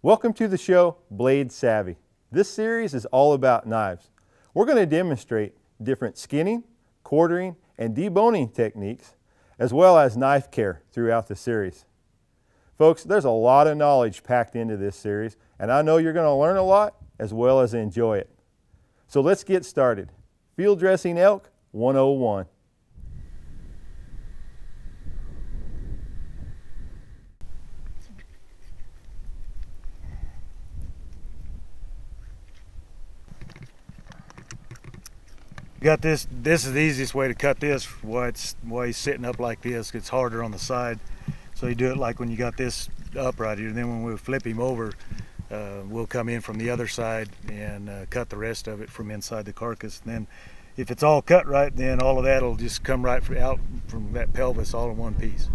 Welcome to the show, Blade Savvy. This series is all about knives. We're going to demonstrate different skinning, quartering, and deboning techniques, as well as knife care throughout the series. Folks, there's a lot of knowledge packed into this series, and I know you're going to learn a lot as well as enjoy it. So let's get started. Field dressing elk 101. Got this is the easiest way to cut this. Why he's sitting up like this. It's harder on the side, so you do it like when you got this up right here. And then when we flip him over, we'll come in from the other side and cut the rest of it from inside the carcass. And then if it's all cut right, then all of that will just come right out from that pelvis all in one piece.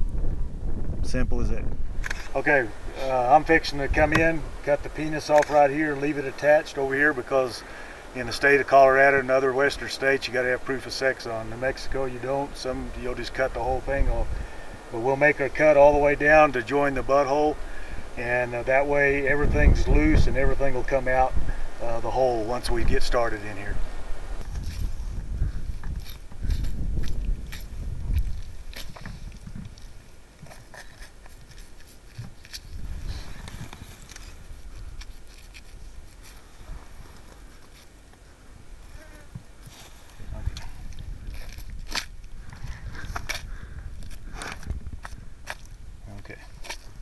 Simple as that. Okay, I'm fixing to come in, cut the penis off right here, leave it attached over here, because in the state of Colorado and other western states, you got to have proof of sex on. In Mexico, you don't. Some you'll just cut the whole thing off. But we'll make a cut all the way down to join the butthole, and that way everything's loose and everything will come out the hole once we get started in here.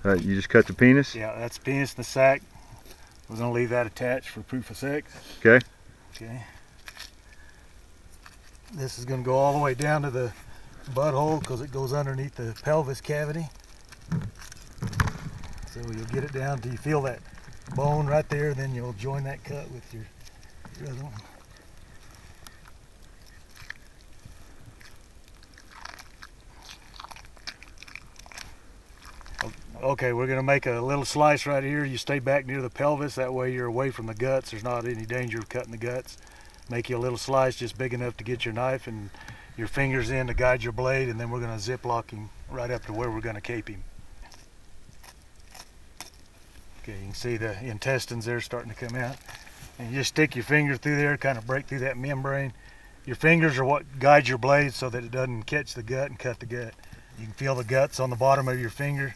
All right, you just cut the penis? Yeah, that's the penis in the sack. We're going to leave that attached for proof of sex. Okay. Okay. This is going to go all the way down to the butthole because it goes underneath the pelvis cavity. So you'll get it down till you feel that bone right there, then you'll join that cut with your other one. Okay, we're going to make a little slice right here. You stay back near the pelvis, that way you're away from the guts. There's not any danger of cutting the guts. Make you a little slice just big enough to get your knife and your fingers in to guide your blade, and then we're going to zip lock him right up to where we're going to cape him. Okay, you can see the intestines there starting to come out. And you just stick your finger through there, kind of break through that membrane. Your fingers are what guide your blade so that it doesn't catch the gut and cut the gut. You can feel the guts on the bottom of your finger,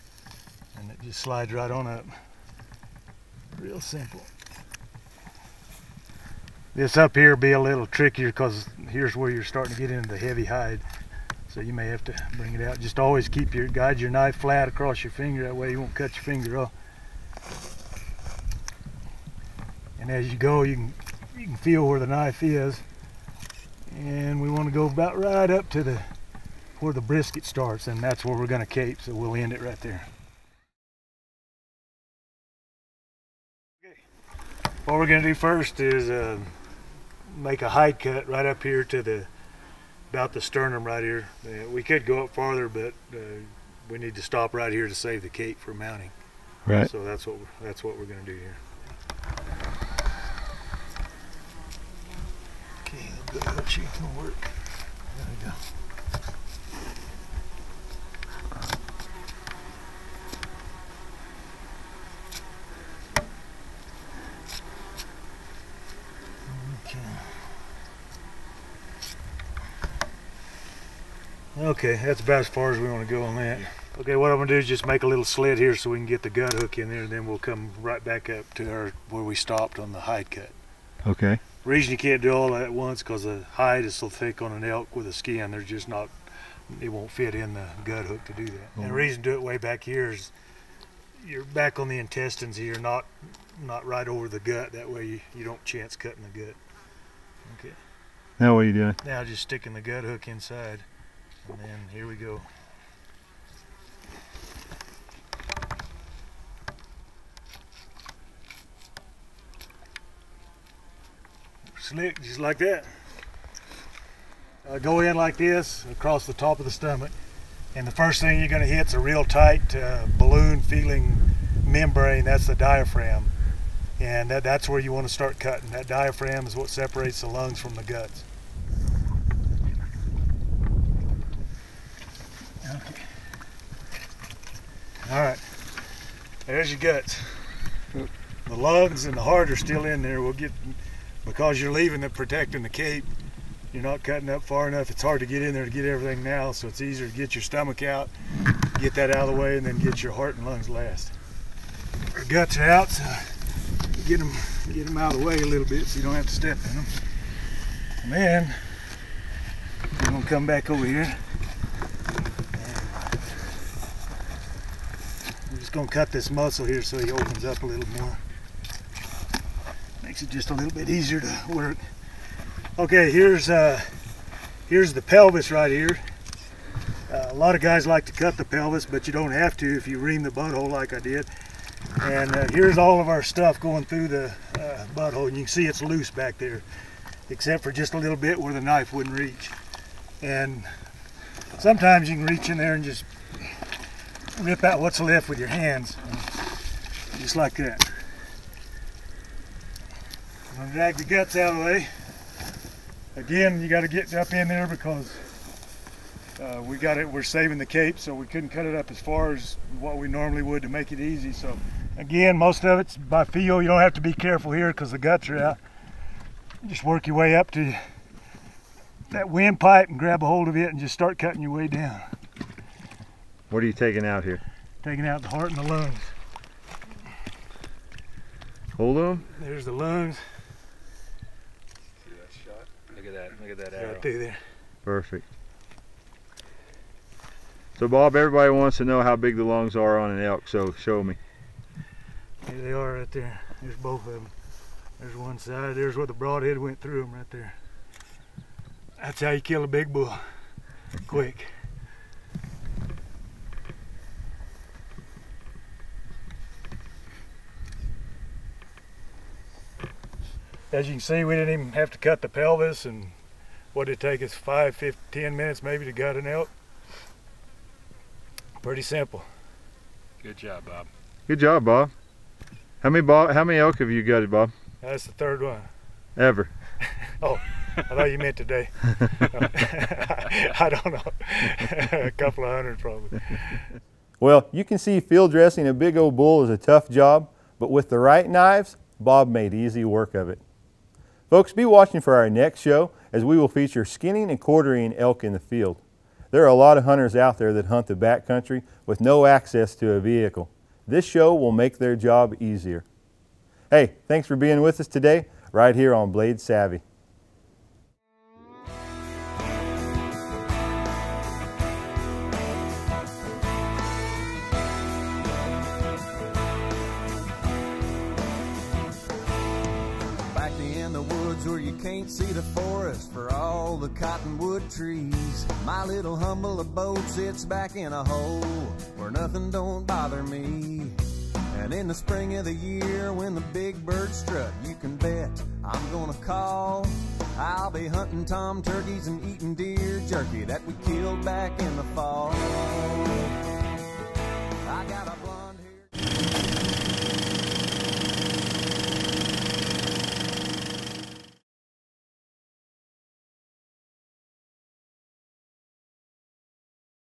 and it just slides right on up. Real simple. This up here will be a little trickier because here's where you're starting to get into the heavy hide. So you may have to bring it out. Just always guide your knife flat across your finger, that way you won't cut your finger off. And as you go, you can feel where the knife is. And we want to go about right up to where the brisket starts, and that's where we're going to cape, so we'll end it right there. What we're going to do first is make a hide cut right up here to about the sternum right here. We could go up farther, but we need to stop right here to save the cape for mounting. Right. So that's what we're going to do here. Okay, a good hook shoot can work. There we go. Okay, that's about as far as we want to go on that. Okay, what I'm going to do is just make a little slit here so we can get the gut hook in there, and then we'll come right back up to where we stopped on the hide cut. Okay. The reason you can't do all that at once because the hide is so thick on an elk with the skin, there's just not, it won't fit in the gut hook to do that. And the reason to do it way back here is you're back on the intestines here, not right over the gut. That way you don't chance cutting the gut. Okay. Now what are you doing? Now just sticking the gut hook inside. And then here we go. Slick, just like that. Go in like this across the top of the stomach, and the first thing you're going to hit is a real tight balloon feeling membrane. That's the diaphragm, and that's where you want to start cutting. That diaphragm is what separates the lungs from the guts. Okay. All right, there's your guts. The lungs and the heart are still in there. We'll get, because you're leaving it protecting the cape, you're not cutting up far enough. It's hard to get in there to get everything now, so it's easier to get your stomach out, get that out of the way, and then get your heart and lungs last. Our guts are out, so get them out of the way a little bit so you don't have to step in them. And then we're gonna come back over here. We're just gonna cut this muscle here so he opens up a little more. Makes it just a little bit easier to work. Okay, here's the pelvis right here. A lot of guys like to cut the pelvis, but you don't have to if you ream the butthole like I did. And here's all of our stuff going through the butthole, and you can see it's loose back there, except for just a little bit where the knife wouldn't reach. And sometimes you can reach in there and just rip out what's left with your hands, just like that. I'm gonna drag the guts out of the way. Again, you got to get up in there because we're saving the cape, so we couldn't cut it up as far as what we normally would to make it easy. So again, most of it's by feel. You don't have to be careful here because the guts are out. Just work your way up to that windpipe and grab a hold of it and just start cutting your way down. What are you taking out here? Taking out the heart and the lungs. Hold them. There's the lungs. See that shot? Look at that arrow. Right through there. Perfect. So Bob, everybody wants to know how big the lungs are on an elk, so show me. There they are right there. There's both of them. There's one side. There's where the broadhead went through them right there. That's how you kill a big bull. Quick. As you can see, we didn't even have to cut the pelvis, and what did it take us 5, 10 minutes maybe to gut an elk? Pretty simple. Good job, Bob. Good job, Bob. How many elk have you gutted, Bob? That's the third one. Ever? Oh, I thought you meant today. I don't know. A couple of hundred probably. Well, you can see field dressing a big old bull is a tough job, but with the right knives, Bob made easy work of it. Folks, be watching for our next show as we will feature skinning and quartering elk in the field. There are a lot of hunters out there that hunt the backcountry with no access to a vehicle. This show will make their job easier. Hey, thanks for being with us today, right here on Blade Savvy. Where you can't see the forest for all the cottonwood trees. My little humble abode sits back in a hole where nothing don't bother me. And in the spring of the year when the big birds strut, you can bet I'm gonna call. I'll be hunting tom turkeys and eating deer jerky that we killed back in the fall.